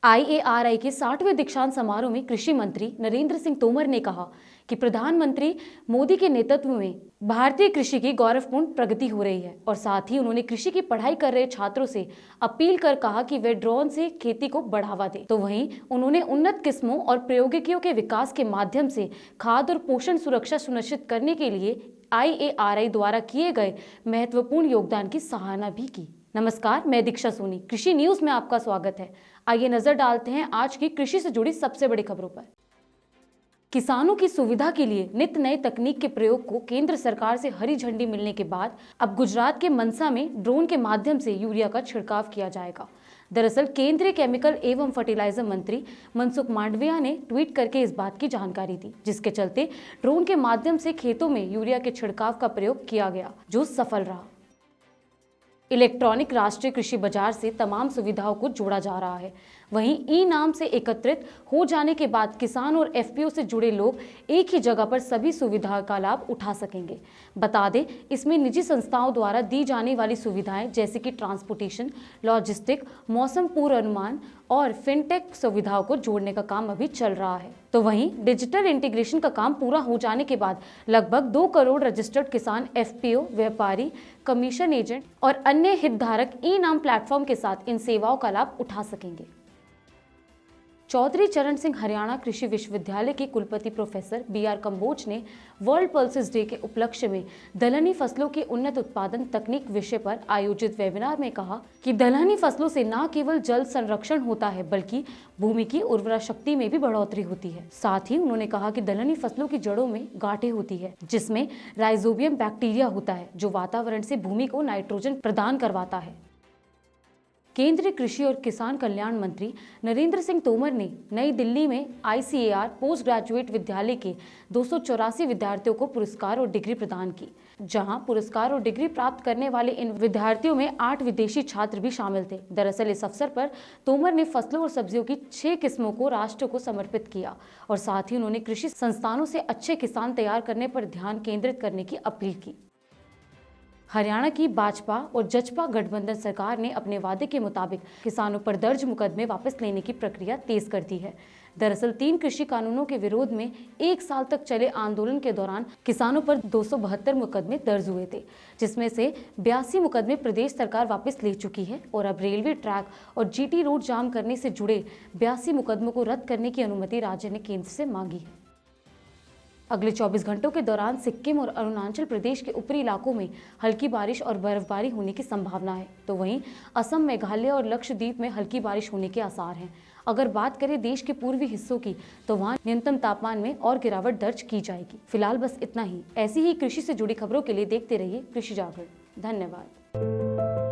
IARI के 60वें दीक्षांत समारोह में कृषि मंत्री नरेंद्र सिंह तोमर ने कहा कि प्रधानमंत्री मोदी के नेतृत्व में भारतीय कृषि की गौरवपूर्ण प्रगति हो रही है और साथ ही उन्होंने कृषि की पढ़ाई कर रहे छात्रों से अपील कर कहा कि वे ड्रोन से खेती को बढ़ावा दें। तो वहीं उन्होंने उन्नत किस्मों और प्रौद्योगिकियों के विकास के माध्यम से खाद्य और पोषण सुरक्षा सुनिश्चित करने के लिए IARI द्वारा किए गए महत्वपूर्ण योगदान की सराहना भी की। नमस्कार, मैं दीक्षा सोनी, कृषि न्यूज में आपका स्वागत है। आइए नजर डालते हैं आज की कृषि से जुड़ी सबसे बड़ी खबरों पर। किसानों की सुविधा के लिए नित्य नए तकनीक के प्रयोग को केंद्र सरकार से हरी झंडी मिलने के बाद अब गुजरात के मनसा में ड्रोन के माध्यम से यूरिया का छिड़काव किया जाएगा। दरअसल केंद्रीय केमिकल एवं फर्टिलाइजर मंत्री मनसुख मांडविया ने ट्वीट करके इस बात की जानकारी दी, जिसके चलते ड्रोन के माध्यम से खेतों में यूरिया के छिड़काव का प्रयोग किया गया, जो सफल रहा। इलेक्ट्रॉनिक राष्ट्रीय कृषि बाजार से तमाम सुविधाओं को जोड़ा जा रहा है। वहीं ई नाम से एकत्रित हो जाने के बाद किसान और FPO से जुड़े लोग एक ही जगह पर सभी सुविधाओं का लाभ उठा सकेंगे। बता दें, इसमें निजी संस्थाओं द्वारा दी जाने वाली सुविधाएं जैसे कि ट्रांसपोर्टेशन, लॉजिस्टिक, मौसम पूर्वानुमान और फिनटेक सुविधाओं को जोड़ने का काम अभी चल रहा है। तो वहीं डिजिटल इंटीग्रेशन का काम पूरा हो जाने के बाद लगभग 2 करोड़ रजिस्टर्ड किसान, FPO, व्यापारी, कमीशन एजेंट और अन्य हितधारक ई नाम प्लेटफॉर्म के साथ इन सेवाओं का लाभ उठा सकेंगे। चौधरी चरण सिंह हरियाणा कृषि विश्वविद्यालय के कुलपति प्रोफेसर BR कंबोज ने वर्ल्ड पल्सेस डे के उपलक्ष्य में दलहनी फसलों के उन्नत उत्पादन तकनीक विषय पर आयोजित वेबिनार में कहा कि दलहनी फसलों से न केवल जल संरक्षण होता है बल्कि भूमि की उर्वरा शक्ति में भी बढ़ोतरी होती है। साथ ही उन्होंने कहा कि दलहनी फसलों की जड़ों में गांठें होती है, जिसमें राइजोबियम बैक्टीरिया होता है, जो वातावरण से भूमि को नाइट्रोजन प्रदान करवाता है। केंद्रीय कृषि और किसान कल्याण मंत्री नरेंद्र सिंह तोमर ने नई दिल्ली में ICAR पोस्ट ग्रेजुएट विद्यालय के 284 विद्यार्थियों को पुरस्कार और डिग्री प्रदान की, जहां पुरस्कार और डिग्री प्राप्त करने वाले इन विद्यार्थियों में 8 विदेशी छात्र भी शामिल थे। दरअसल इस अवसर पर तोमर ने फसलों और सब्जियों की 6 किस्मों को राष्ट्र को समर्पित किया और साथ ही उन्होंने कृषि संस्थानों से अच्छे किसान तैयार करने पर ध्यान केंद्रित करने की अपील की। हरियाणा की भाजपा और जजपा गठबंधन सरकार ने अपने वादे के मुताबिक किसानों पर दर्ज मुकदमे वापस लेने की प्रक्रिया तेज कर दी है। दरअसल 3 कृषि कानूनों के विरोध में 1 साल तक चले आंदोलन के दौरान किसानों पर 272 मुकदमे दर्ज हुए थे, जिसमें से 82 मुकदमे प्रदेश सरकार वापस ले चुकी है और अब रेलवे ट्रैक और GT रोड जाम करने से जुड़े 82 मुकदमों को रद्द करने की अनुमति राज्य ने केंद्र से मांगी है। अगले 24 घंटों के दौरान सिक्किम और अरुणाचल प्रदेश के ऊपरी इलाकों में हल्की बारिश और बर्फबारी होने की संभावना है। तो वहीं असम, मेघालय और लक्षद्वीप में हल्की बारिश होने के आसार हैं। अगर बात करें देश के पूर्वी हिस्सों की, तो वहां न्यूनतम तापमान में और गिरावट दर्ज की जाएगी। फिलहाल बस इतना ही। ऐसी ही कृषि से जुड़ी खबरों के लिए देखते रहिए कृषि जागरण। धन्यवाद।